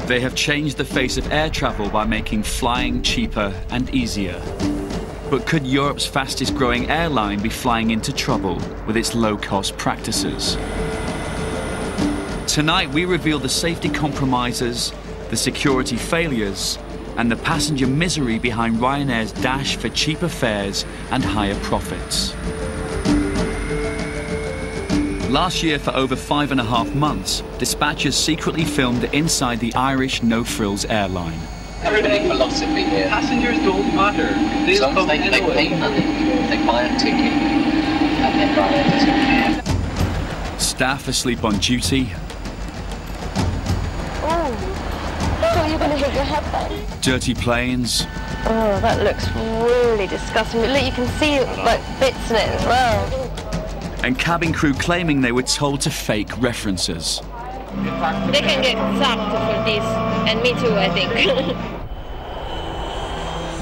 They have changed the face of air travel by making flying cheaper and easier. But could Europe's fastest growing airline be flying into trouble with its low-cost practices? Tonight we reveal the safety compromises, the security failures, and the passenger misery behind Ryanair's dash for cheaper fares and higher profits. Last year, for over 5.5 months, dispatchers secretly filmed inside the Irish no-frills airline. Everything philosophy here. Passengers don't matter. As long as they pay money, they buy a ticket, and then Ryanair doesn't care. Staff asleep on duty. Oh, I thought you were going to hit your head then. Dirty planes. Oh, that looks really disgusting. But look, you can see like bits in it as well. And cabin crew claiming they were told to fake references. They can get sacked for this, and me too, I think.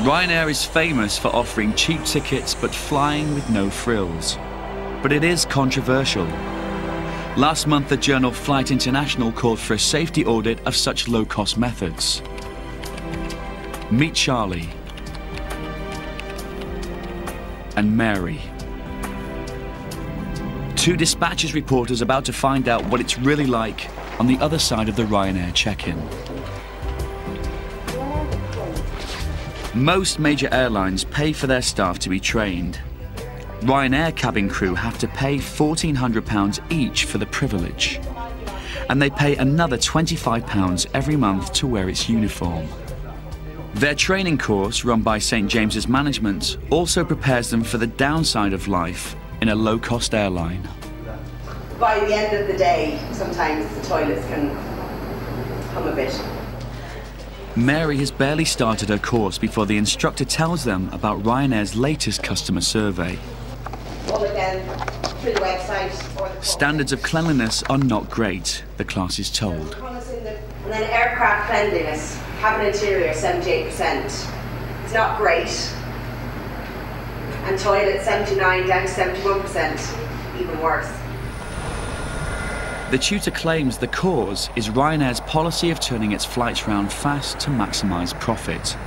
Ryanair is famous for offering cheap tickets but flying with no frills. But it is controversial. Last month, the journal Flight International called for a safety audit of such low-cost methods. Meet Charlie and Mary. Two dispatches reporters about to find out what it's really like on the other side of the Ryanair check-in. Most major airlines pay for their staff to be trained. Ryanair cabin crew have to pay £1,400 each for the privilege. And they pay another £25 every month to wear its uniform. Their training course, run by St James's Management, also prepares them for the downside of life in a low-cost airline. By the end of the day, sometimes the toilets can come a bit. Mary has barely started her course before the instructor tells them about Ryanair's latest customer survey. Well, again, through the website or the Standards of cleanliness are not great, the class is told. And then aircraft cleanliness, cabin interior, 78%. It's not great. And toilet, 79 down to 71%, even worse. The tutor claims the cause is Ryanair's policy of turning its flights round fast to maximise profit.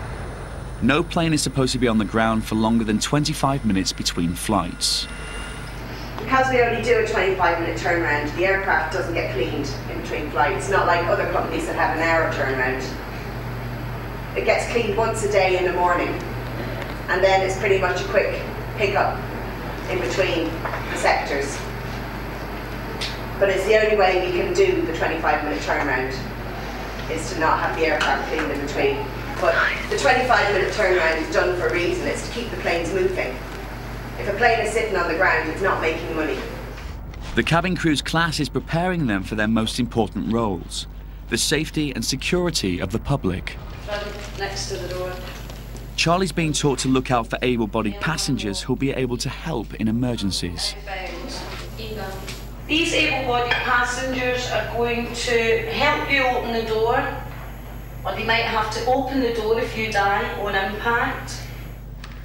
No plane is supposed to be on the ground for longer than 25 minutes between flights. Because we only do a 25-minute turnaround, the aircraft doesn't get cleaned in between flights, not like other companies that have an hour turnaround. It gets cleaned once a day in the morning, and then it's pretty much a quick pick-up in between the sectors. But it's the only way we can do the 25-minute turnaround, is to not have the aircraft cleaned in between. But the 25-minute turnaround is done for a reason. It's to keep the planes moving. If a plane is sitting on the ground, it's not making money. The cabin crew's class is preparing them for their most important roles, the safety and security of the public. Next to the door. Charlie's being taught to look out for able-bodied passengers who'll be able to help in emergencies. These able-bodied passengers are going to help you open the door, or they might have to open the door if you die on impact.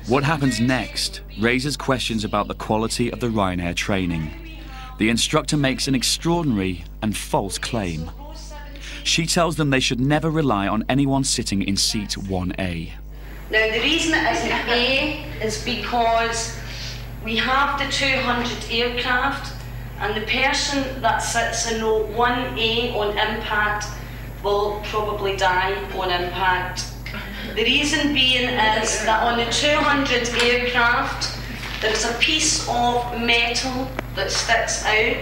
What happens next raises questions about the quality of the Ryanair training. The instructor makes an extraordinary and false claim. She tells them they should never rely on anyone sitting in seat 1A. Now, the reason it isn't A is because we have the 200 aircraft, and the person that sits in row 1A on impact will probably die on impact. The reason being is that on the 200 aircraft, there's a piece of metal that sticks out,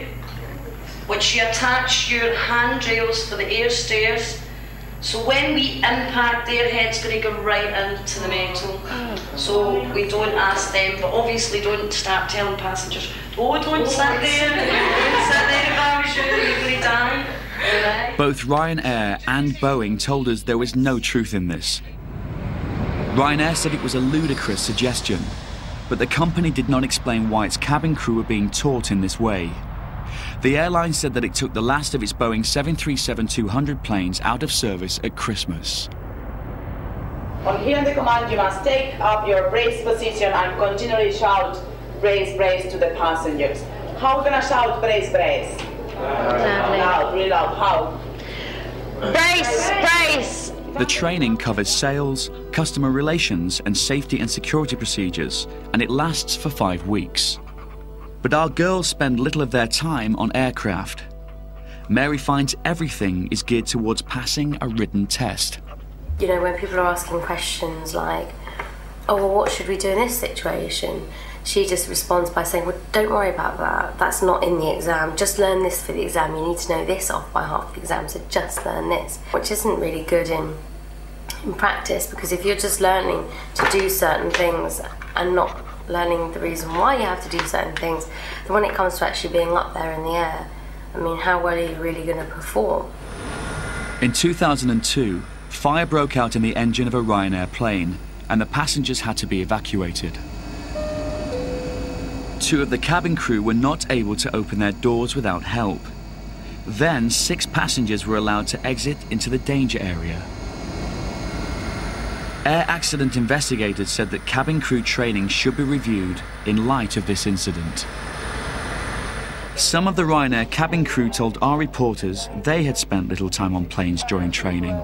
which you attach your handrails for the air stairs. So when we impact, their head's going to go right into the metal. So we don't ask them, but obviously don't start telling passengers, oh, don't sit there, don't sit there if I was you, you're going to die. Right? Both Ryanair and Boeing told us there was no truth in this. Ryanair said it was a ludicrous suggestion, but the company did not explain why its cabin crew were being taught in this way. The airline said that it took the last of its Boeing 737-200 planes out of service at Christmas. On hearing the command, you must take up your brace position and continually shout, brace, brace to the passengers. How can I shout brace, brace? Loudly. Loud, really loud. How? Brace! Brace! The training covers sales, customer relations, and safety and security procedures, and it lasts for 5 weeks. But our girls spend little of their time on aircraft. Mary finds everything is geared towards passing a written test. You know, when people are asking questions like, oh, well, what should we do in this situation? She just responds by saying, well, don't worry about that. That's not in the exam. Just learn this for the exam. You need to know this off by half the exam, so just learn this. Which isn't really good in practice, because if you're just learning to do certain things and not learning the reason why you have to do certain things, then when it comes to actually being up there in the air, I mean, how well are you really going to perform? In 2002, fire broke out in the engine of a Ryanair plane, and the passengers had to be evacuated. 2 of the cabin crew were not able to open their doors without help. Then 6 passengers were allowed to exit into the danger area. Air accident investigators said that cabin crew training should be reviewed in light of this incident. Some of the Ryanair cabin crew told our reporters they had spent little time on planes during training.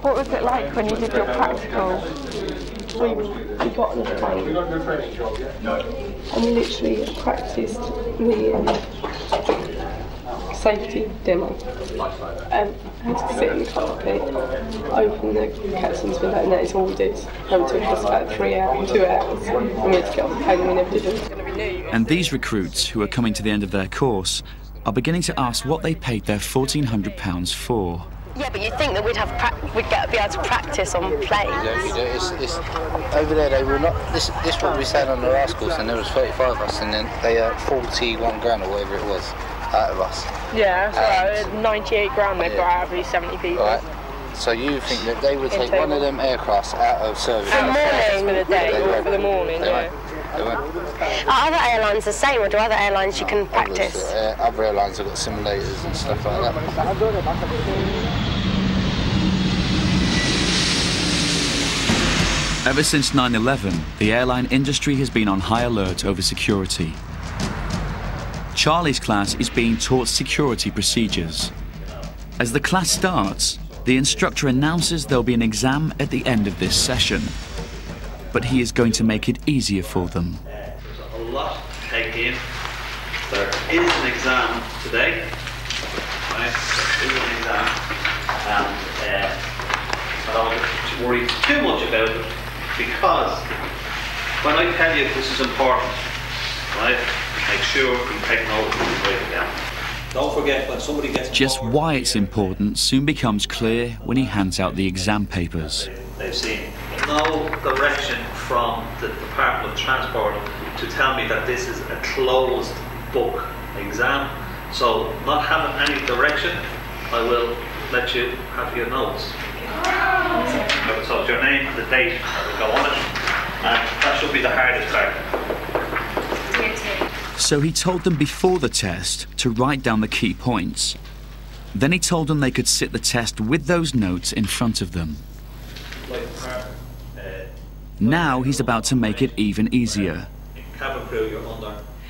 What was it like when you did your practical? We got on the plane and we literally practiced the safety demo. Had to sit in the cockpit, open the captain's window, and that is all we did. It took us about 2 hours, and we had to get off the plane and we never did it. And these recruits, who are coming to the end of their course, are beginning to ask what they paid their £1,400 for. Yeah, but you'd think that we'd be able to practice on planes. We do. It's over there. They were not. This what we said on the last course, and there was 35 of us, and then they had 41 grand or whatever it was out of us. Yeah, so 98 grand they've got out of these 70 people. Right. So you think that they would take one of them aircrafts out of service? For the morning, for the day, or for the morning, yeah. Are other airlines the same, or do other airlines you can practice? Other airlines have got simulators and stuff like that. Ever since 9/11, the airline industry has been on high alert over security. Charlie's class is being taught security procedures. As the class starts, the instructor announces there'll be an exam at the end of this session. But he is going to make it easier for them. There's a lot to take in. There is an exam today. Right? There is an exam. And I don't have to worry too much about it, because when I tell you this is important, right, make sure you take note and write it down. Don't forget when somebody gets just why it's important soon becomes clear when he hands out the exam papers. They've seen no direction from the Department of Transport to tell me that this is a closed book exam. So not having any direction, I will let you have your notes. So it's your name and the date that will go on it, and that should be the hardest part. So he told them before the test to write down the key points. Then he told them they could sit the test with those notes in front of them. Now he's about to make it even easier.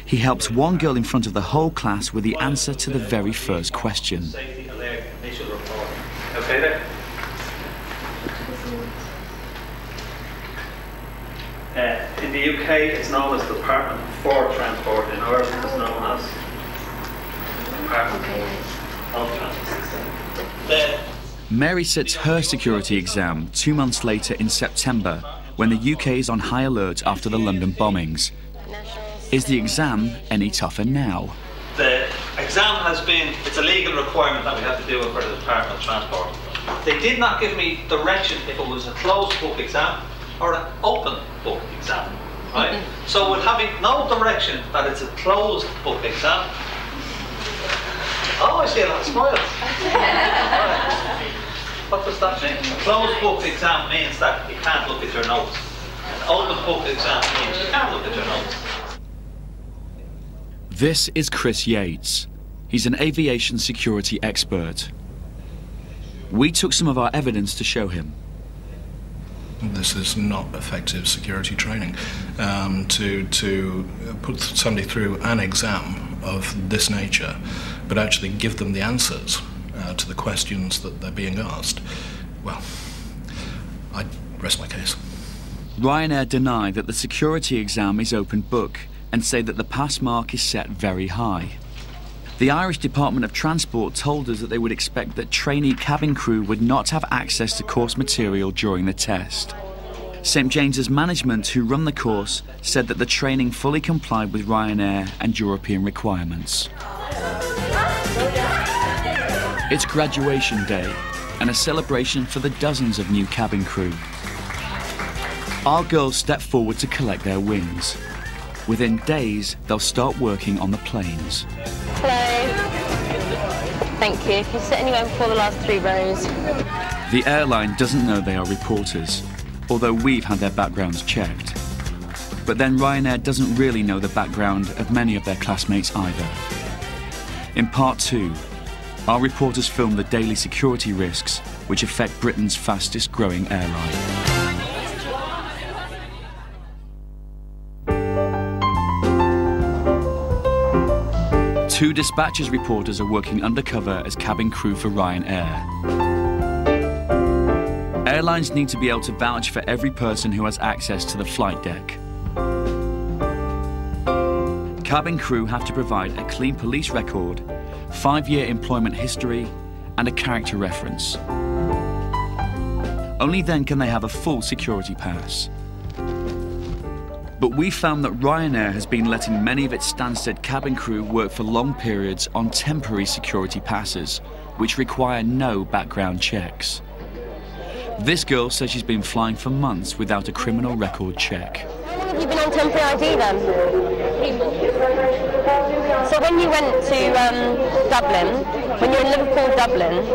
He helps one girl in front of the whole class with the answer to the very first question. Okay there? In the UK, it's known as the Department for Transport. In Ireland, it's known as Department of Transport. Mary sits her security exam 2 months later in September, when the UK is on high alert after the London bombings. Is the exam any tougher now? The exam has been, it's a legal requirement that we have to do it for the Department of Transport. They did not give me direction if it was a closed book exam or an open book exam, right? So with having no direction that it's a closed book exam, oh, I see a lot of smiles. Right. What does that mean? A closed book exam means that you can't look at your notes. An open book exam means you can look at your notes. This is Chris Yates. He's an aviation security expert. We took some of our evidence to show him. This is not effective security training. To put somebody through an exam of this nature, but actually give them the answers to the questions that they're being asked, well, I rest my case. Ryanair deny that the security exam is open book and say that the pass mark is set very high. The Irish Department of Transport told us that they would expect that trainee cabin crew would not have access to course material during the test. St James's management, who run the course, said that the training fully complied with Ryanair and European requirements. It's graduation day and a celebration for the dozens of new cabin crew. Our girls step forward to collect their wings. Within days, they'll start working on the planes. Hello. Thank you. If you sit anywhere before the last 3 rows. The airline doesn't know they are reporters, although we've had their backgrounds checked. But then Ryanair doesn't really know the background of many of their classmates either. In part 2, our reporters film the daily security risks which affect Britain's fastest growing airline. Two dispatches reporters are working undercover as cabin crew for Ryanair. Airlines need to be able to vouch for every person who has access to the flight deck. Cabin crew have to provide a clean police record, 5-year employment history, and a character reference. Only then can they have a full security pass. But we found that Ryanair has been letting many of its Stansted cabin crew work for long periods on temporary security passes, which require no background checks. This girl says she's been flying for months without a criminal record check. How long have you been on temporary ID then? 3 months. So when you went to Dublin, when you're in Liverpool, Dublin,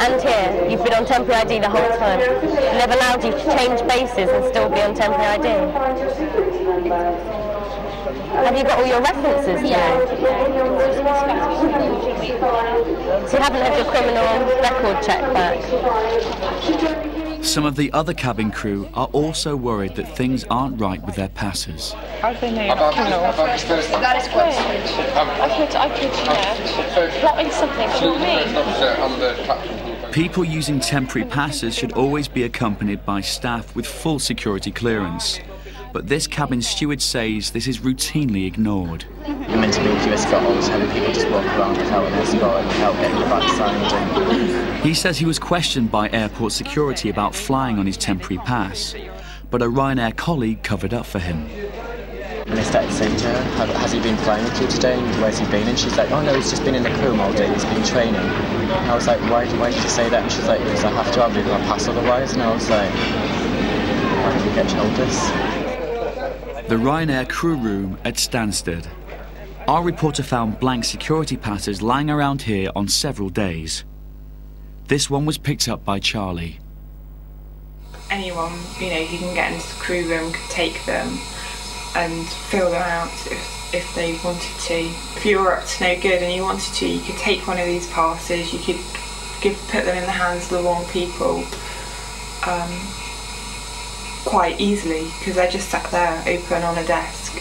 and here, you've been on temporary ID the whole time. They've allowed you to change bases and still be on temporary ID. Have you got all your references to you? So you haven't had your criminal record check back? Some of the other cabin crew are also worried that things aren't right with their passes. How do they know you're not criminal? That is quite strange. I could, plotting something, do you know what I mean? People using temporary passes should always be accompanied by staff with full security clearance. But this cabin steward says this is routinely ignored. You're meant to be with your escort all the time, people just walk around without an escort and without getting your bag signed. He says he was questioned by airport security about flying on his temporary pass, but a Ryanair colleague covered up for him. And they started saying to her, has he been flying with you today? Where's he been? And she's like, oh no, he's just been in the crew all day, he's been training. And I was like, why did you say that? And she's like, because I have to have my pass otherwise. And I was like, why did we get told this? The Ryanair crew room at Stansted. Our reporter found blank security passes lying around here on several days. This one was picked up by Charlie. Anyone, who can get into the crew room could take them and fill them out if they wanted to. If you were up to no good and you wanted to, you could take one of these passes, you could put them in the hands of the wrong people. Quite easily, because they're just sat there open on a desk.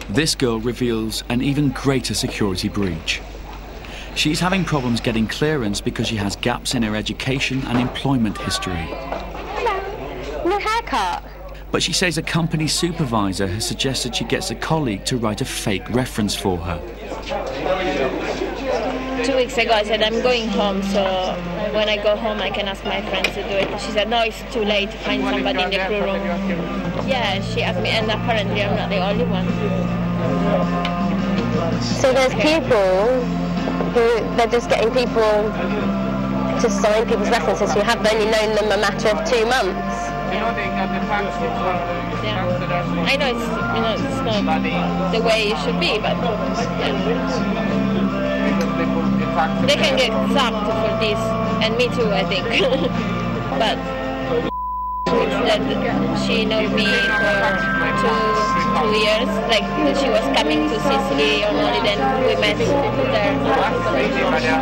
This girl reveals an even greater security breach. She's having problems getting clearance because she has gaps in her education and employment history. Hello. No haircut. But she says a company supervisor has suggested she gets a colleague to write a fake reference for her. 2 weeks ago I said I'm going home, so when I go home I can ask my friends to do it. She said no, it's too late to find somebody in the crew room. Yeah, she asked me, and apparently I'm not the only one. So there's people who, they're just getting people to sign people's references who have only known them a matter of 2 months. Yeah. I know it's not the way it should be, but yeah. They can get sacked for this, and me too, I think. But she knows me for 2 years. Like she was coming to Sicily on holiday, and we met there.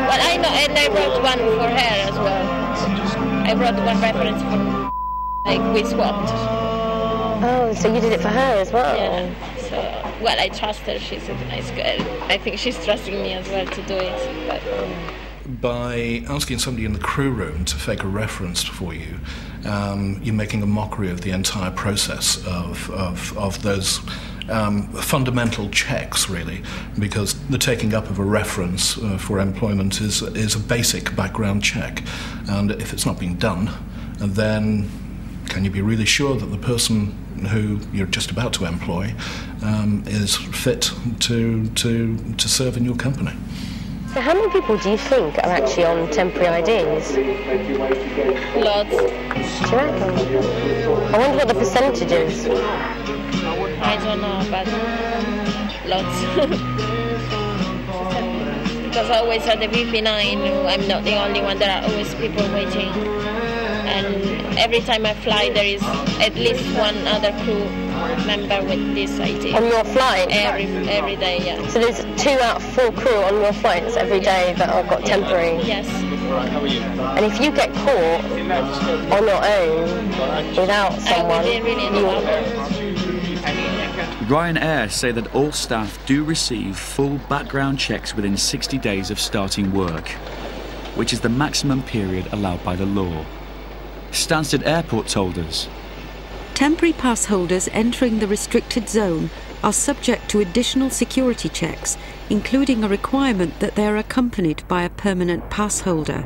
But I know, and I brought one for her as well. I brought one reference for, like we swapped. Oh, so you did it for her as well? Yeah. So, well, I trust her. She's a nice girl. I think she's trusting me as well to do it. But, by asking somebody in the crew room to fake a reference for you, you're making a mockery of the entire process of those fundamental checks, really, because the taking up of a reference for employment is a basic background check, and if it's not being done, then can you be really sure that the person who you're just about to employ is fit to serve in your company? So how many people do you think are actually on temporary IDs? Lots. Do you reckon? I wonder what the percentage is. I don't know, but lots. Because always at the VP9, I'm not the only one. There are always people waiting. And every time I fly, there is at least one other crew member with this ID. On your flight? Every day, yeah. So there's 2 out of 4 crew on your flights every day that have got temporary? Yes. And if you get caught on your own without someone, Ryanair say that all staff do receive full background checks within 60 days of starting work, which is the maximum period allowed by the law. Stansted Airport told us. Temporary pass holders entering the restricted zone are subject to additional security checks, including a requirement that they are accompanied by a permanent pass holder.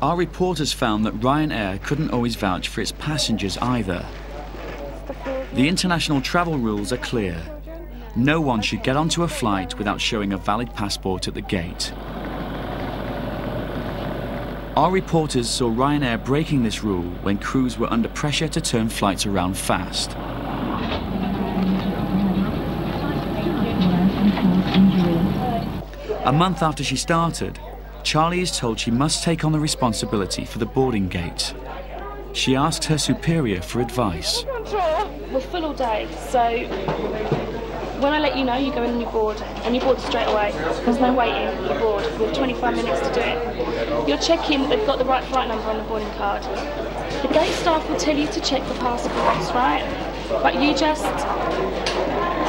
Our reporters found that Ryanair couldn't always vouch for its passengers either. The international travel rules are clear. No one should get onto a flight without showing a valid passport at the gate. Our reporters saw Ryanair breaking this rule when crews were under pressure to turn flights around fast. A month after she started, Charlie is told she must take on the responsibility for the boarding gate. She asked her superior for advice. We're full all day, so when I let you know, you go in and you board, and you board straight away. There's no waiting, you board. We have 25 minutes to do it. You're checking that they've got the right flight number on the boarding card. The gate staff will tell you to check the passports, right? But you just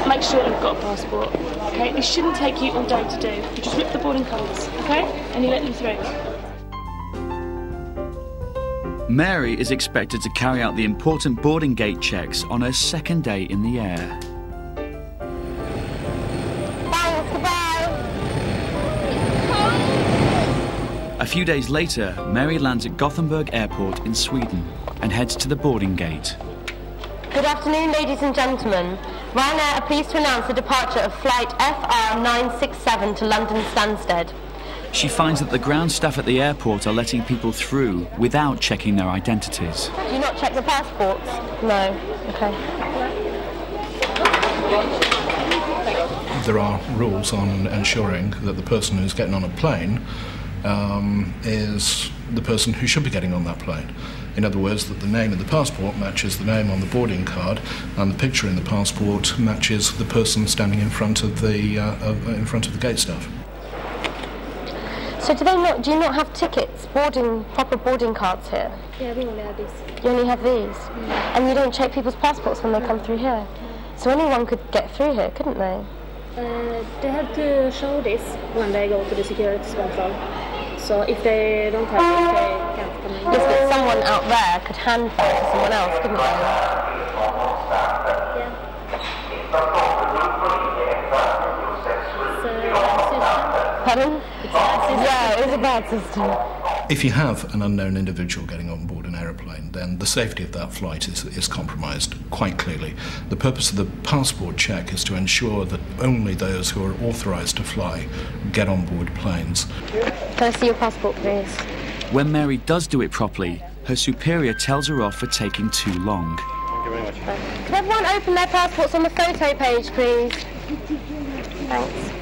make sure you've got a passport, okay? This shouldn't take you all day to do. You just rip the boarding cards, okay? And you let them through. Mary is expected to carry out the important boarding gate checks on her second day in the air. A few days later, Mary lands at Gothenburg Airport in Sweden and heads to the boarding gate. Good afternoon, ladies and gentlemen. Ryanair are pleased to announce the departure of flight FR967 to London Stansted. She finds that the ground staff at the airport are letting people through without checking their identities. Do you not check the passports? No. Okay. There are rules on ensuring that the person who's getting on a plane is the person who should be getting on that plane. In other words, that the name in the passport matches the name on the boarding card, and the picture in the passport matches the person standing in front of the gate staff. So do you not have tickets, proper boarding cards here? Yeah, we only have these. You only have these? And you don't check people's passports when they come through here? So anyone could get through here, couldn't they? They have to show this when they go to the security control. So if they don't have it, they can't come in. Yes, but someone out there could hand that to someone else, couldn't they? Yeah. Pardon? Yeah, it is a bad system. If you have an unknown individual getting on board an aeroplane, then the safety of that flight is compromised quite clearly. The purpose of the passport check is to ensure that only those who are authorised to fly get on board planes. Can I see your passport, please? When Mary does do it properly, her superior tells her off for taking too long. Thank you very much. Can everyone open their passports on the photo page, please? Thanks.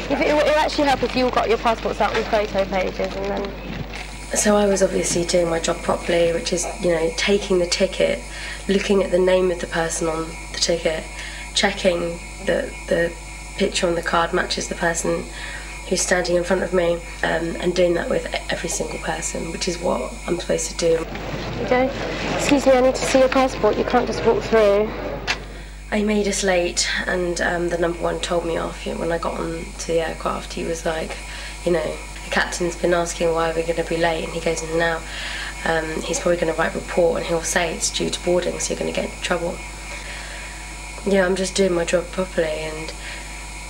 It will actually help if you got your passports out on photo pages and then... So I was obviously doing my job properly, which is, taking the ticket, looking at the name of the person on the ticket, checking that the picture on the card matches the person who's standing in front of me, and doing that with every single person, which is what I'm supposed to do. Okay. Excuse me, I need to see your passport. You can't just walk through. I made us late, and the number one told me off. When I got on to the aircraft, he was like, you know, the captain's been asking why we're going to be late, and he goes, now he's probably going to write a report, and he'll say it's due to boarding, so you're going to get into trouble. Yeah, I'm just doing my job properly, and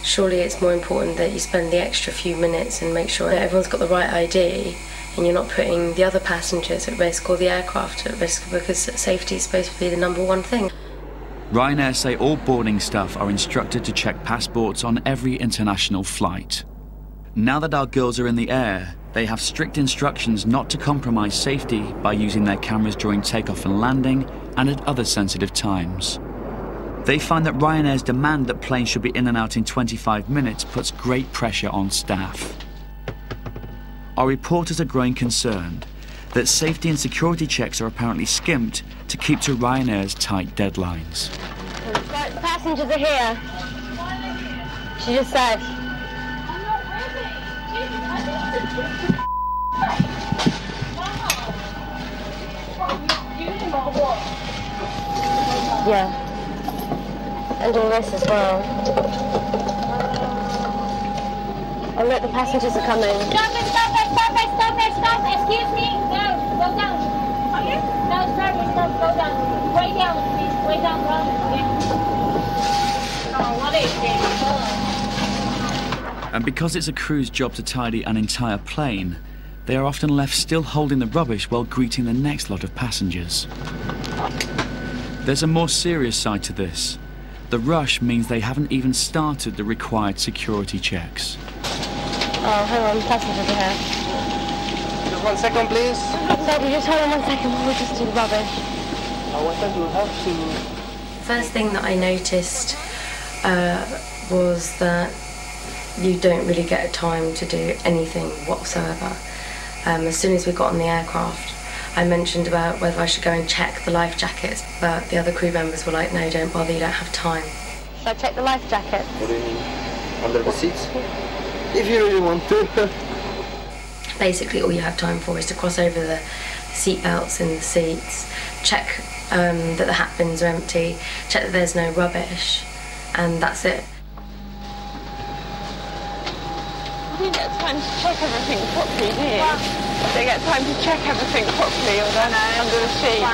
surely it's more important that you spend the extra few minutes and make sure that everyone's got the right ID, and you're not putting the other passengers at risk or the aircraft at risk, because safety is supposed to be the number one thing. Ryanair say all boarding staff are instructed to check passports on every international flight. Now that our girls are in the air, they have strict instructions not to compromise safety by using their cameras during takeoff and landing and at other sensitive times. They find that Ryanair's demand that planes should be in and out in 25 minutes puts great pressure on staff. Our reporters are growing concerned that safety and security checks are apparently skimped to keep to Ryanair's tight deadlines. Right, the passengers are here. She just said. Yeah. And all this as well. Oh look, the passengers are coming. Stop it, stop it, stop it, stop it, stop it. Excuse me. No, go down. Okay? No, sorry, stop, go down. Way down, please. Way down, bro. Okay. Oh, what is this? And because it's a crew's job to tidy an entire plane, they are often left still holding the rubbish while greeting the next lot of passengers. There's a more serious side to this. The rush means they haven't even started the required security checks. Oh, hang on, passengers are here. Just 1 second, please. Sorry, just hold on 1 second, we'll just do the rubbish. What time do you have to... First thing that I noticed was that you don't really get time to do anything whatsoever. As soon as we got on the aircraft, I mentioned about whether I should go and check the life jackets, but the other crew members were like, no, don't bother, you don't have time. Should I check the life jackets? What do you mean? Under the seats? If you really want to. Basically, all you have time for is to cross over the seat belts in the seats, check that the hat bins are empty, check that there's no rubbish, and that's it. You didn't get time to check everything properly, do you? They get time to check everything properly, or they're under the seat.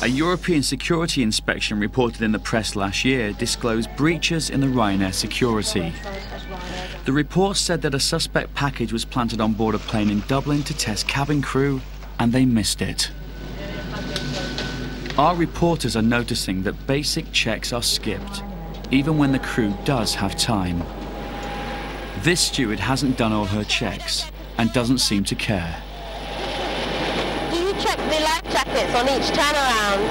A European security inspection reported in the press last year disclosed breaches in the Ryanair security. The report said that a suspect package was planted on board a plane in Dublin to test cabin crew, and they missed it. Our reporters are noticing that basic checks are skipped, even when the crew does have time. This steward hasn't done all her checks and doesn't seem to care. Do you check the life jackets on each turnaround?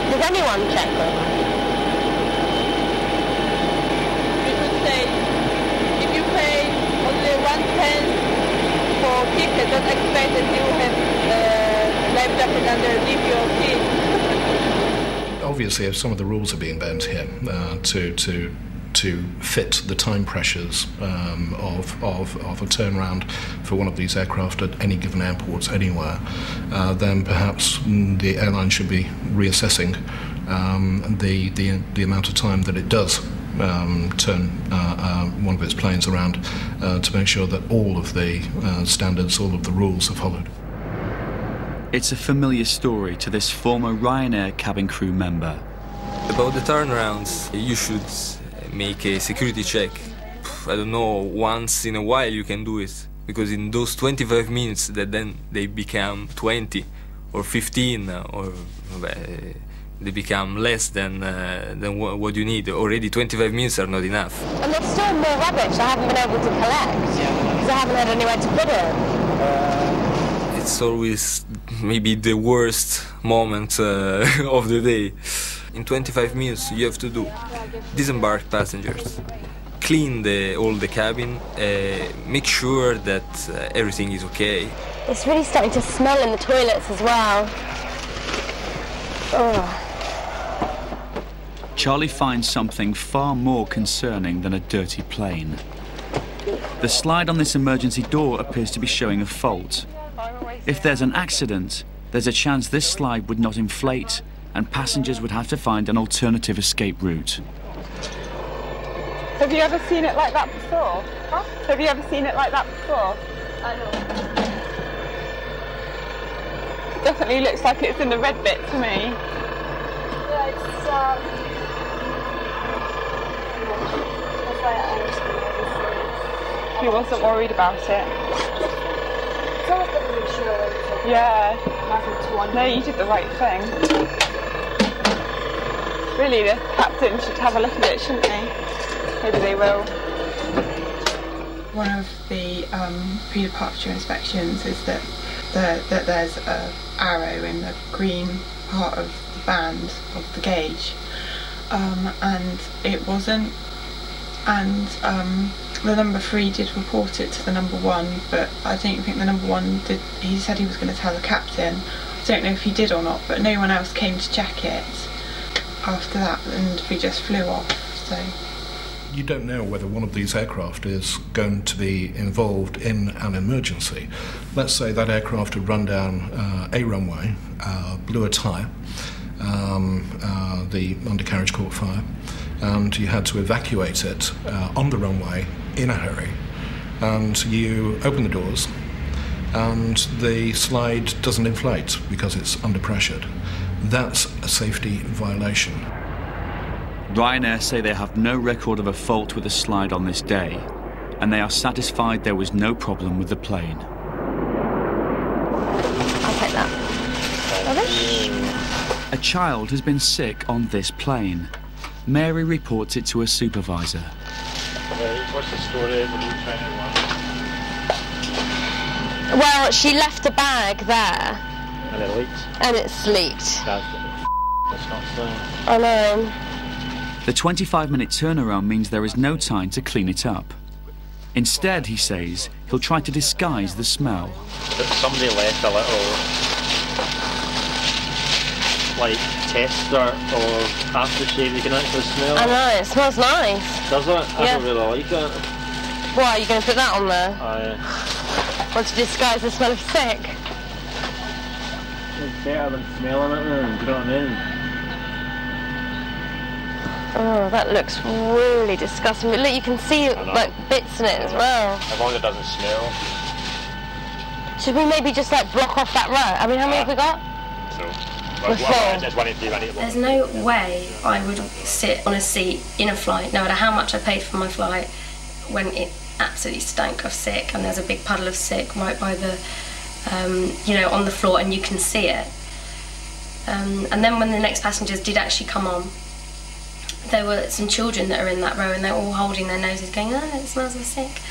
Does anyone check them? You could say, if you pay only 1/10 for ticket, don't expect that you have life jacket underneath your seat. Obviously, if some of the rules are being bent here to fit the time pressures of a turnaround for one of these aircraft at any given airport anywhere, then perhaps the airline should be reassessing the amount of time that it does turn one of its planes around to make sure that all of the standards, all of the rules are followed. It's a familiar story to this former Ryanair cabin crew member. About the turnarounds, you should make a security check. I don't know, once in a while you can do it, because in those 25 minutes that then they become 20 or 15 or they become less than what you need. Already 25 minutes are not enough. And there's still more rubbish I haven't been able to collect because I haven't had anywhere to put it. It's always maybe the worst moment of the day. In 25 minutes you have to do disembark passengers, clean all the cabin, make sure that everything is okay. It's really starting to smell in the toilets as well. Oh. Charlie finds something far more concerning than a dirty plane. The slide on this emergency door appears to be showing a fault. If there's an accident, there's a chance this slide would not inflate and passengers would have to find an alternative escape route. Have you ever seen it like that before? Huh? Have you ever seen it like that before? I know. It definitely looks like it's in the red bit to me. Yeah, it's that's why I understand everything. He wasn't worried about it. It's almost like a sure. Yeah. No, you did the right thing. Really, the captain should have a look at it, shouldn't they? Maybe they will. One of the pre-departure inspections is that there's an arrow in the green part of the band of the gauge, and it wasn't. And the number 3 did report it to the number 1, but I don't think the number 1 did. He said he was going to tell the captain. I don't know if he did or not, but no one else came to check it after that, and we just flew off. So you don't know whether one of these aircraft is going to be involved in an emergency. Let's say that aircraft had run down a runway, blew a tyre, the undercarriage caught fire, and you had to evacuate it on the runway in a hurry, and you open the doors and the slide doesn't inflate because it's under pressure. That's a safety violation. Ryanair say they have no record of a fault with the slide on this day, and they are satisfied there was no problem with the plane. I'll take that. Rubbish. A child has been sick on this plane. Mary reports it to her supervisor. What's the story of the training one? Well, she left a bag there. And it leaked? And it's leaked. That's not fair. I know. The 25-minute turnaround means there is no time to clean it up. Instead, he says, he'll try to disguise the smell. But somebody left a little, like, tester or aftershave you can actually smell. I know, it smells nice. Does it? Yeah. I don't really like it. Why, are you going to put that on there? Aye. Want to disguise the smell of sick? It's better than smelling it, man. Do you know what I mean? Oh, that looks really disgusting. But look, you can see like bits in it as well. As long as it doesn't smell. Should we maybe just like block off that row? I mean, how many have we got? There's no way I would sit on a seat in a flight, no matter how much I paid for my flight, when it absolutely stank of sick and there's a big puddle of sick right by the, on the floor, and you can see it. And then when the next passengers did actually come on, there were some children that are in that row and they're all holding their noses going, oh, it smells of sick.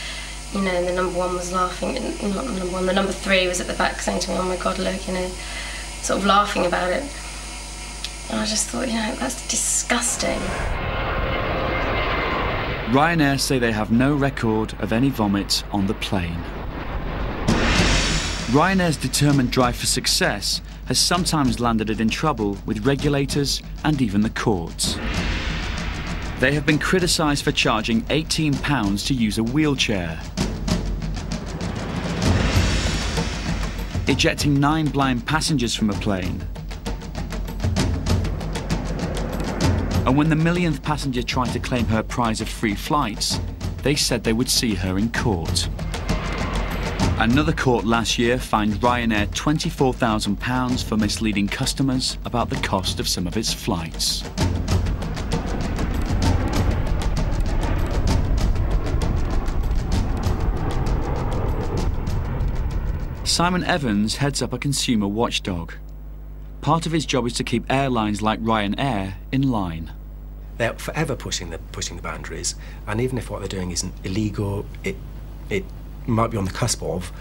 And the number 1 was laughing, not the number 1, the number 3 was at the back saying to me, oh my God, look, sort of laughing about it. And I just thought, that's disgusting. Ryanair say they have no record of any vomit on the plane. Ryanair's determined drive for success has sometimes landed it in trouble with regulators and even the courts. They have been criticised for charging £18 to use a wheelchair, ejecting 9 blind passengers from a plane, and when the millionth passenger tried to claim her prize of free flights, they said they would see her in court. Another court last year fined Ryanair £24,000 for misleading customers about the cost of some of its flights. Simon Evans heads up a consumer watchdog. Part of his job is to keep airlines like Ryanair in line. They're forever pushing the boundaries, and even if what they're doing isn't illegal, it might be on the cusp of,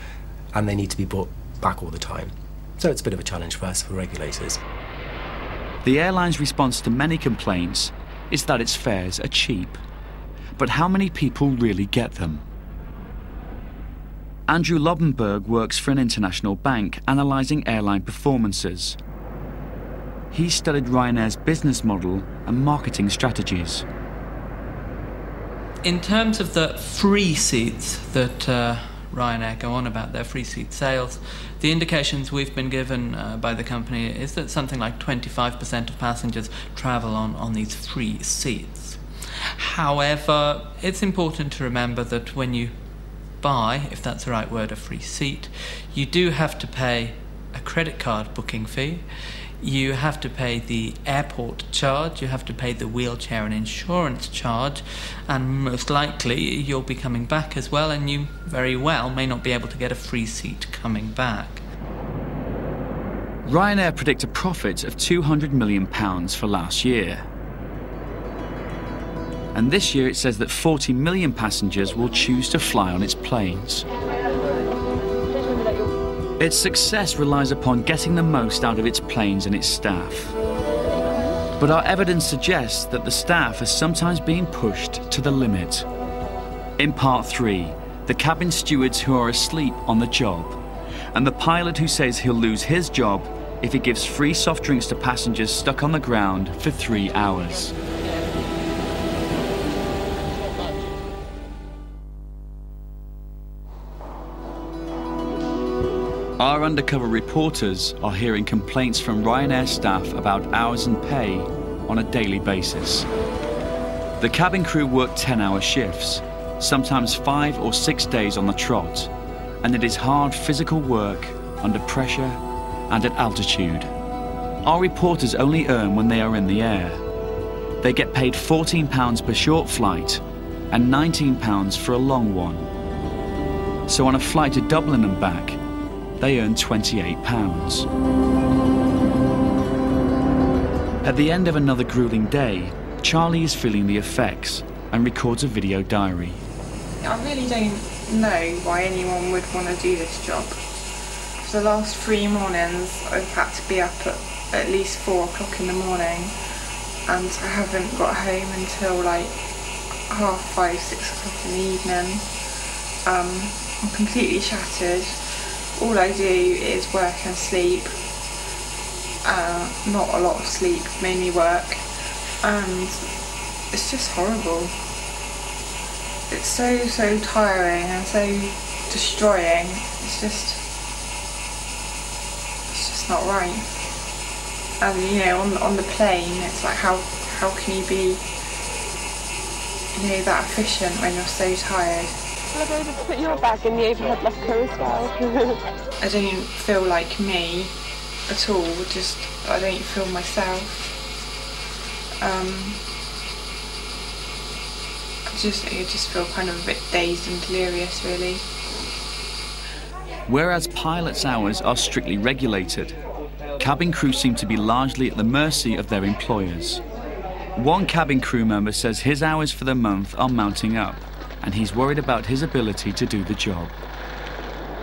and they need to be brought back all the time. So it's a bit of a challenge for us, for regulators. The airline's response to many complaints is that its fares are cheap. But how many people really get them? Andrew Lobenberg works for an international bank analysing airline performances. he studied Ryanair's business model and marketing strategies. In terms of the free seats that Ryanair go on about, their free seat sales, the indications we've been given by the company is that something like 25% of passengers travel on these free seats. However, it's important to remember that when you buy, if that's the right word, a free seat, you do have to pay a credit card booking fee. You have to pay the airport charge, you have to pay the wheelchair and insurance charge, and most likely you'll be coming back as well, and you very well may not be able to get a free seat coming back. Ryanair predict a profit of £200 million for last year. And this year it says that 40 million passengers will choose to fly on its planes. Its success relies upon getting the most out of its planes and its staff. But our evidence suggests that the staff are sometimes being pushed to the limit. In part 3, the cabin stewards who are asleep on the job, and the pilot who says he'll lose his job if he gives free soft drinks to passengers stuck on the ground for 3 hours. Our undercover reporters are hearing complaints from Ryanair staff about hours and pay on a daily basis. The cabin crew work 10-hour shifts, sometimes 5 or 6 days on the trot, and it is hard physical work under pressure and at altitude. Our reporters only earn when they are in the air. They get paid £14 per short flight and £19 for a long one. So on a flight to Dublin and back, they earn £28. At the end of another grueling day, Charlie is feeling the effects and records a video diary. I really don't know why anyone would want to do this job. For the last 3 mornings I've had to be up at least 4 o'clock in the morning, and I haven't got home until like 5:30, 6 o'clock in the evening. I'm completely shattered. All I do is work and sleep, not a lot of sleep, mainly work, and it's just horrible. It's so tiring and so destroying. It's just not right. And you know, on the plane, it's like how can you be, you know, that efficient when you're so tired? I'll be able to put your bag in the overhead locker as well. I don't feel like me at all, I don't feel myself. I just feel kind of a bit dazed and delirious, really. Whereas pilots' hours are strictly regulated, cabin crew seem to be largely at the mercy of their employers. One cabin crew member says his hours for the month are mounting up, and he's worried about his ability to do the job.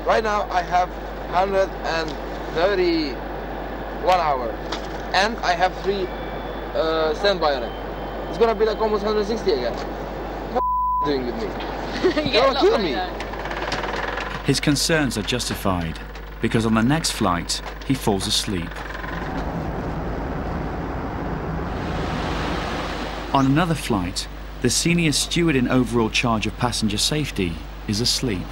Right now I have 131 hours, and I have 3 standby on it. It's gonna be like almost 160 again. What are you doing with me? You're gonna kill me. His concerns are justified, because on the next flight, he falls asleep. On another flight, the senior steward in overall charge of passenger safety is asleep.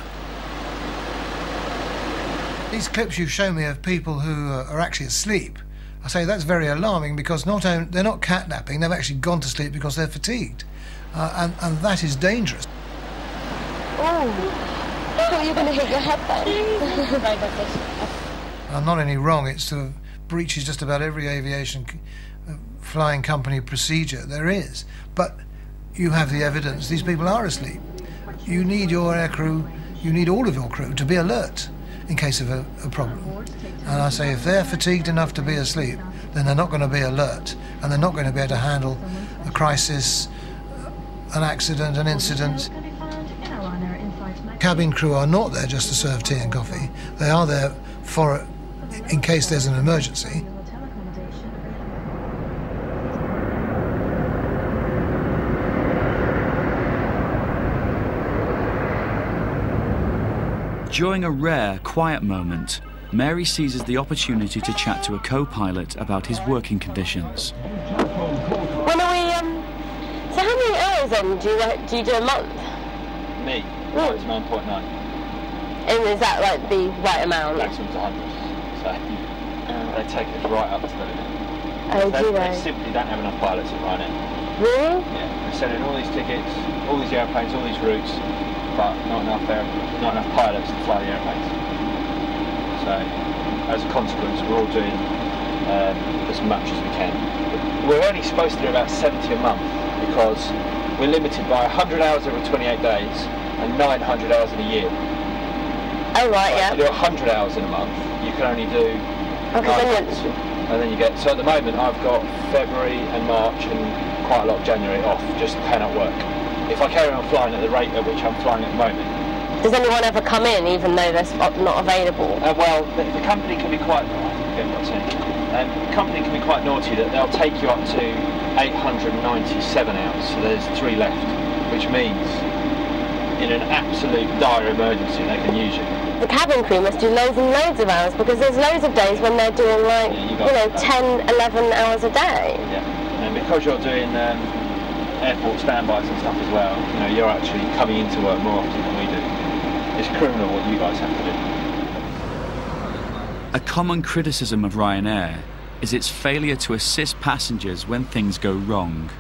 These clips you've shown me of people who are actually asleep, I say that's very alarming, because they're not catnapping, they've actually gone to sleep because they're fatigued. And that is dangerous. Oh, I thought you were going to hit your head then. I'm not any wrong, it sort of breaches just about every aviation flying company procedure there is. But you have the evidence, these people are asleep. You need your aircrew, you need all of your crew to be alert in case of a problem. And I say if they're fatigued enough to be asleep, then they're not going to be alert, and they're not going to be able to handle a crisis, an accident, an incident. Cabin crew are not there just to serve tea and coffee. They are there for, in case there's an emergency. During a rare, quiet moment, Mary seizes the opportunity to chat to a co-pilot about his working conditions. When are we, so how many hours then do you do a month? Me? Oh, it's 9.9. And is that like the right amount? Maximum to 100. So they take us right up to the limit. Oh, do they? They simply don't have enough pilots at Ryanair. Really? Yeah, they're selling all these tickets, all these airplanes, all these routes, but not enough pilots to fly the airplanes. So, as a consequence, we're all doing as much as we can. We're only supposed to do about 70 a month because we're limited by 100 hours over 28 days and 900 hours in a year. Oh, right, yeah. If you do 100 hours in a month, you can only do 900. And then you get, so at the moment I've got February and March and quite a lot of January off, just cannot work. If I carry on flying at the rate at which I'm flying at the moment. Does anyone ever come in even though they're not available? Well, the company can be quite, the company can be quite naughty that they'll take you up to 897 hours, so there's 3 left, which means in an absolute dire emergency they can use you. The cabin crew must do loads and loads of hours because there's loads of days when they're doing like, 10, 11 hours a day. Yeah, and because you're doing airport standbys and stuff as well, you're actually coming into work more often than we do. It's criminal what you guys have to do. A common criticism of Ryanair is its failure to assist passengers when things go wrong.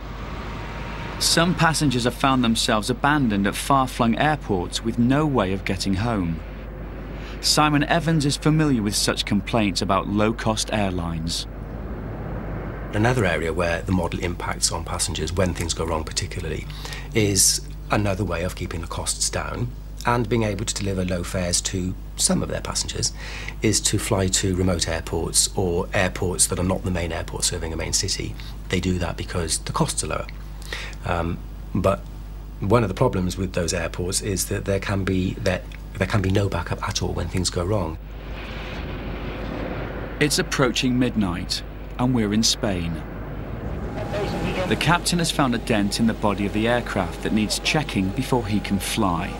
Some passengers have found themselves abandoned at far-flung airports with no way of getting home. Simon Evans is familiar with such complaints about low-cost airlines. Another area where the model impacts on passengers when things go wrong particularly is another way of keeping the costs down and being able to deliver low fares to some of their passengers is to fly to remote airports or airports that are not the main airport serving a main city. They do that because the costs are lower. But one of the problems with those airports is that there can be no backup at all when things go wrong. It's approaching midnight and we're in Spain. The captain has found a dent in the body of the aircraft that needs checking before he can fly.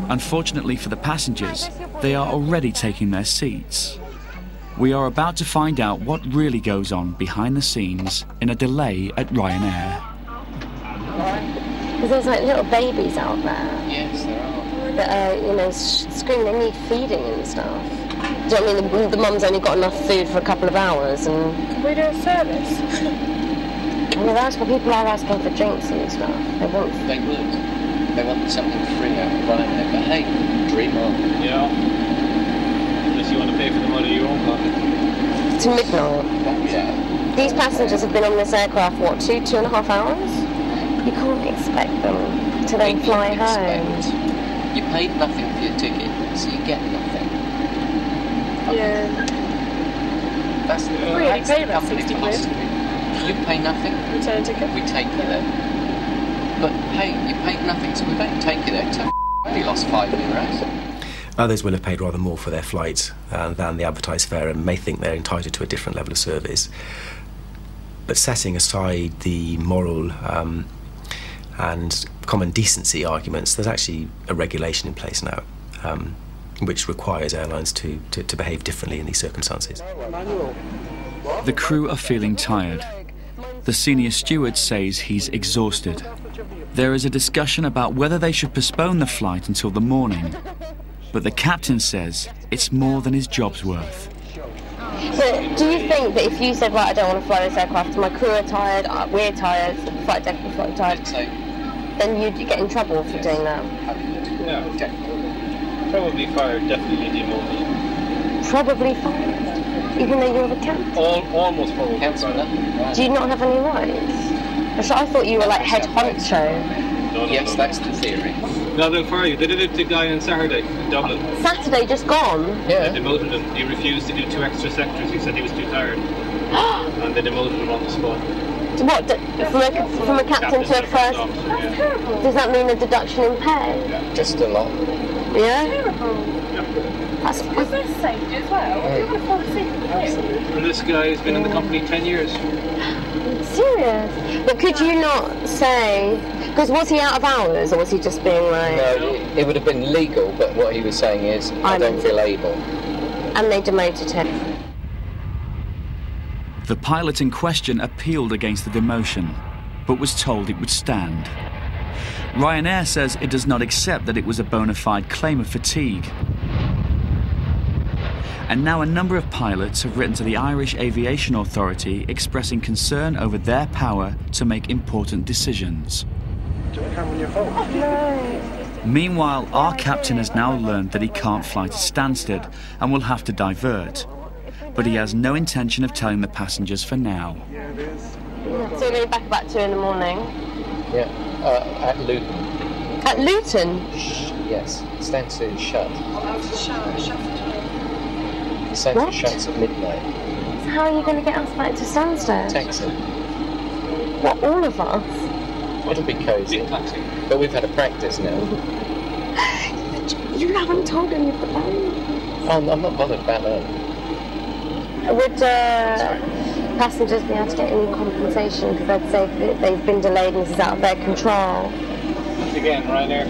Unfortunately for the passengers, they are already taking their seats. We are about to find out what really goes on behind the scenes in a delay at Ryanair. Because there's like little babies out there. Yes, there are. That are, screaming, they need feeding and stuff. Do you know what I mean? The mum's only got enough food for a couple of hours and... Can we do a service? Well, that's what people are asking for drinks and stuff. They would. They want something free out of Ryanair, but hey, dream on. Yeah. Unless you want to pay for them out of your own pocket. To midnight. Yeah. These passengers have been on this aircraft, what, 2.5 hours? You can't expect them to then fly home. You paid nothing for your ticket, so you get nothing. Yeah. That's the we only pay about 60 quid. You pay nothing. Return ticket. We take you there. But hey, you paid nothing, so we don't take you there. So only lost €5. Others will have paid rather more for their flight than the advertised fare and may think they're entitled to a different level of service. But setting aside the moral and common decency arguments, there's actually a regulation in place now which requires airlines to behave differently in these circumstances. The crew are feeling tired. The senior steward says he's exhausted. There is a discussion about whether they should postpone the flight until the morning, but the captain says it's more than his job's worth. So, do you think that if you said, right, I don't want to fly this aircraft, my crew are tired, we're tired, the flight deck is tired, then you'd get in trouble for doing that? No. Probably fired, definitely demoted. Probably fired? Even though you're the captain? Almost probably. Do you not have any rights? I thought you were like head honcho. No, yes, that's the theory. No, they'll fire you. They did it to a guy on Saturday in Dublin. Saturday just gone? Yeah. They demoted him. He refused to do 2 extra sectors. He said he was too tired. And they demoted him on the spot. What, from a captain to a first? Yeah. Does that mean a deduction in pay? Just a lot. Yeah? That's safety as well. You want to fall asleep. And this guy has been in the company 10 years. Serious? But could you not say... Because was he out of hours, or was he just being like... No, it would have been legal, but what he was saying is, I don't feel able. and they demoted him. The pilot in question appealed against the demotion, but was told it would stand. Ryanair says it does not accept that it was a bona fide claim of fatigue. And now a number of pilots have written to the Irish Aviation Authority expressing concern over their power to make important decisions. Do you want to camera on your phone? No. Meanwhile, our captain has now learned that he can't fly to Stansted and will have to divert. But he has no intention of telling the passengers for now. So we're going back about 2 in the morning? Yeah, at Luton. At Luton? Yes, Stansted is shut. Stansted What? shuts at midnight. So how are you going to get us back to Stansted? Taxi. What, all of us? It'll be cosy. But we've had a practice now. You haven't told him you've got that. I'm not bothered about that. Would passengers be able to get any compensation because they'd say that they've been delayed and this is out of their control? Again, Ryanair.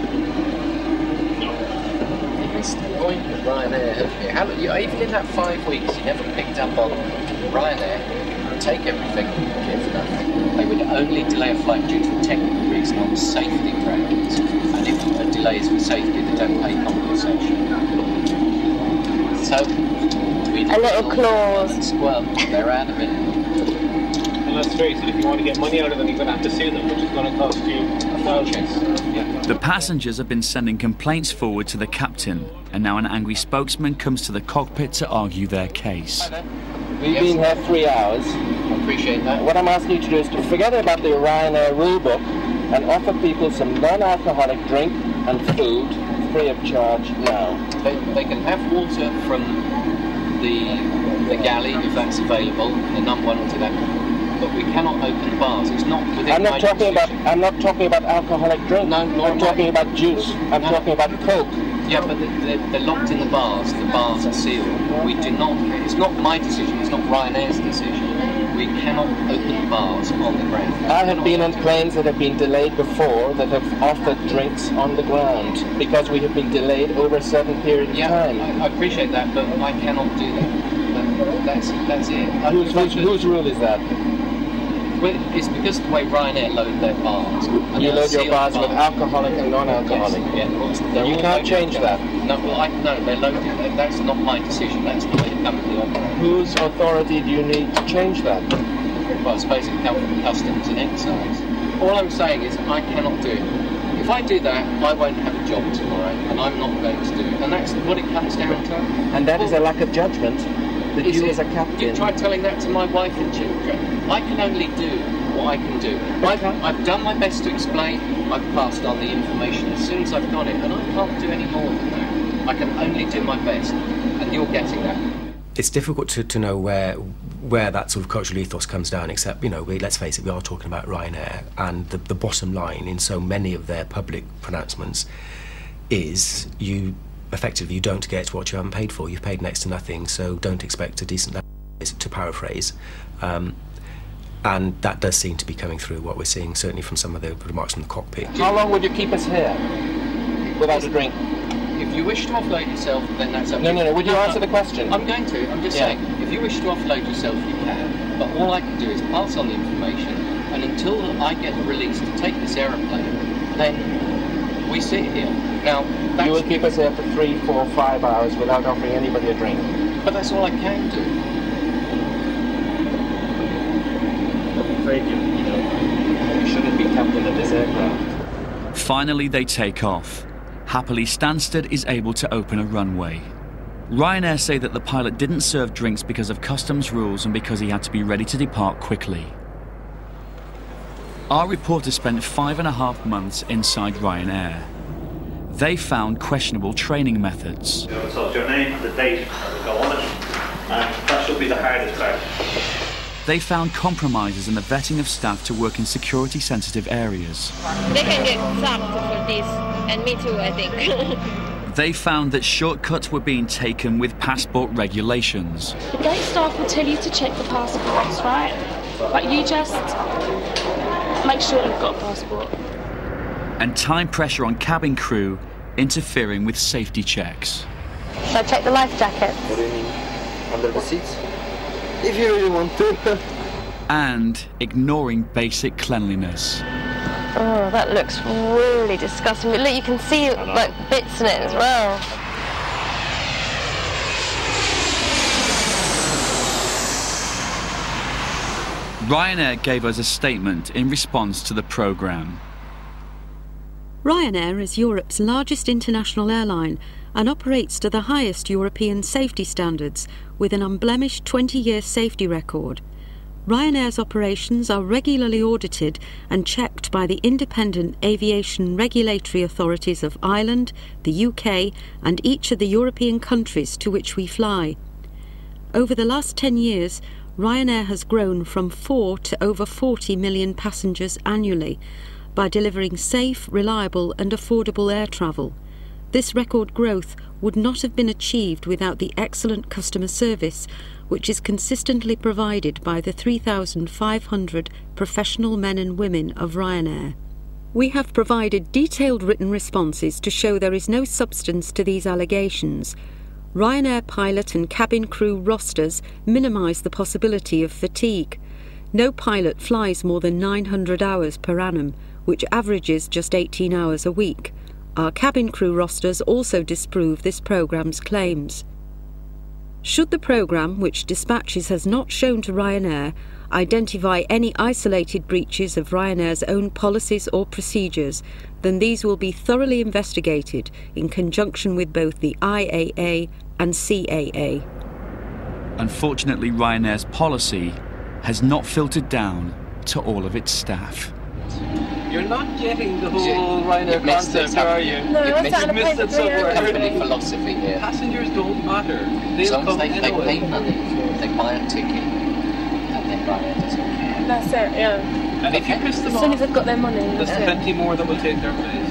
You missed the point with Ryanair, haven't you? Even in that 5 weeks, you never picked up on Ryanair. Take everything, give nothing. They would only delay a flight due to a technical reason on safety grounds, and if a delay is for safety, they don't pay compensation. So, a little clause. Well, they're out of it. And let's face it, if you want to get money out of them, you're going to have to sue them, which is going to cost you a fortune. Yeah. The passengers have been sending complaints forward to the captain, and now an angry spokesman comes to the cockpit to argue their case. We've been here 3 hours. I appreciate that. What I'm asking you to do is to forget about the Ryanair rulebook and offer people some non-alcoholic drink and food free of charge now. They can have water from the galley if that's available. The none won't do that. But we cannot open bars. It's not within I'm not talking about alcoholic drink. No, I'm talking about juice. I'm talking about Coke. Yeah, but they're locked in the bars. The bars are sealed. We do not. It's not my decision. It's not Ryanair's decision. We cannot open bars on the ground. I have been on planes that have been delayed before that have offered drinks on the ground because we have been delayed over a certain period of time. I appreciate that, but I cannot do that. That's it. Whose rule is that? Well, it's because of the way Ryanair load their bars. You load your bars with alcoholic and non-alcoholic. Yes. Yeah, you can't change that. No, well, they're loaded. That's not my decision. That's the way the company operates. Whose authority do you need to change that? Well, it's basically customs and excise. All I'm saying is I cannot do it. If I do that, I won't have a job tomorrow, and I'm not going to do it. And that's what it comes down to. And that is a lack of judgment. That you as a captain. You try telling that to my wife and children. I can only do what I can do. I've done my best to explain. I've passed on the information as soon as I've got it, and I can't do any more than that. I can only do my best, and you're getting that. It's difficult to know where that sort of cultural ethos comes down, except, let's face it, we are talking about Ryanair, and the bottom line in so many of their public pronouncements is effectively, you don't get what you haven't paid for. You've paid next to nothing, so don't expect a decent life, to paraphrase. And that does seem to be coming through, what we're seeing, certainly from some of the remarks from the cockpit. How long would you keep us here without a drink? If you wish to offload yourself, then that's up to you. No. Would you answer the question? I'm going to. I'm just saying, if you wish to offload yourself, you can. But all I can do is pass on the information, and until I get released to take this aeroplane, then we sit here. Now, you will keep us here for 3, 4, 5 hours without offering anybody a drink. But that's all I can do. I'm afraid you shouldn't be captain of this aircraft. Finally, they take off. Happily, Stansted is able to open a runway. Ryanair say that the pilot didn't serve drinks because of customs rules and because he had to be ready to depart quickly. Our reporter spent 5.5 months inside Ryanair. They found questionable training methods. So it's your name and the date that will go on it, and that should be the hardest part. They found compromises in the vetting of staff to work in security-sensitive areas. They can get sacked for this, and me too, I think. They found that shortcuts were being taken with passport regulations. The gate staff will tell you to check the passports, right? But you just make sure you've got a passport. And time pressure on cabin crew interfering with safety checks. Should I check the life jacket? What do you mean? Under the seats? If you really want to. And ignoring basic cleanliness. Oh, that looks really disgusting. But look, you can see like bits in it as well. Ryanair gave us a statement in response to the programme. Ryanair is Europe's largest international airline and operates to the highest European safety standards with an unblemished 20-year safety record. Ryanair's operations are regularly audited and checked by the independent aviation regulatory authorities of Ireland, the UK and each of the European countries to which we fly. Over the last 10 years, Ryanair has grown from 4 to over 40 million passengers annually by delivering safe, reliable and affordable air travel. This record growth would not have been achieved without the excellent customer service which is consistently provided by the 3,500 professional men and women of Ryanair. We have provided detailed written responses to show there is no substance to these allegations. Ryanair pilot and cabin crew rosters minimise the possibility of fatigue. No pilot flies more than 900 hours per annum, which averages just 18 hours a week. Our cabin crew rosters also disprove this programme's claims. Should the programme, which dispatches has not shown to Ryanair, identify any isolated breaches of Ryanair's own policies or procedures, then these will be thoroughly investigated in conjunction with both the IAA and CAA. Unfortunately, Ryanair's policy has not filtered down to all of its staff. You're not getting the whole Ryanair concept, are you? No, You've missed it somewhere. Company philosophy here. Passengers don't matter. As long as they pay money, they buy a ticket, and then Ryanair doesn't care. That's it, yeah. And if you piss them As off, soon as they've got their money, there's that's it. plenty more that will take their place.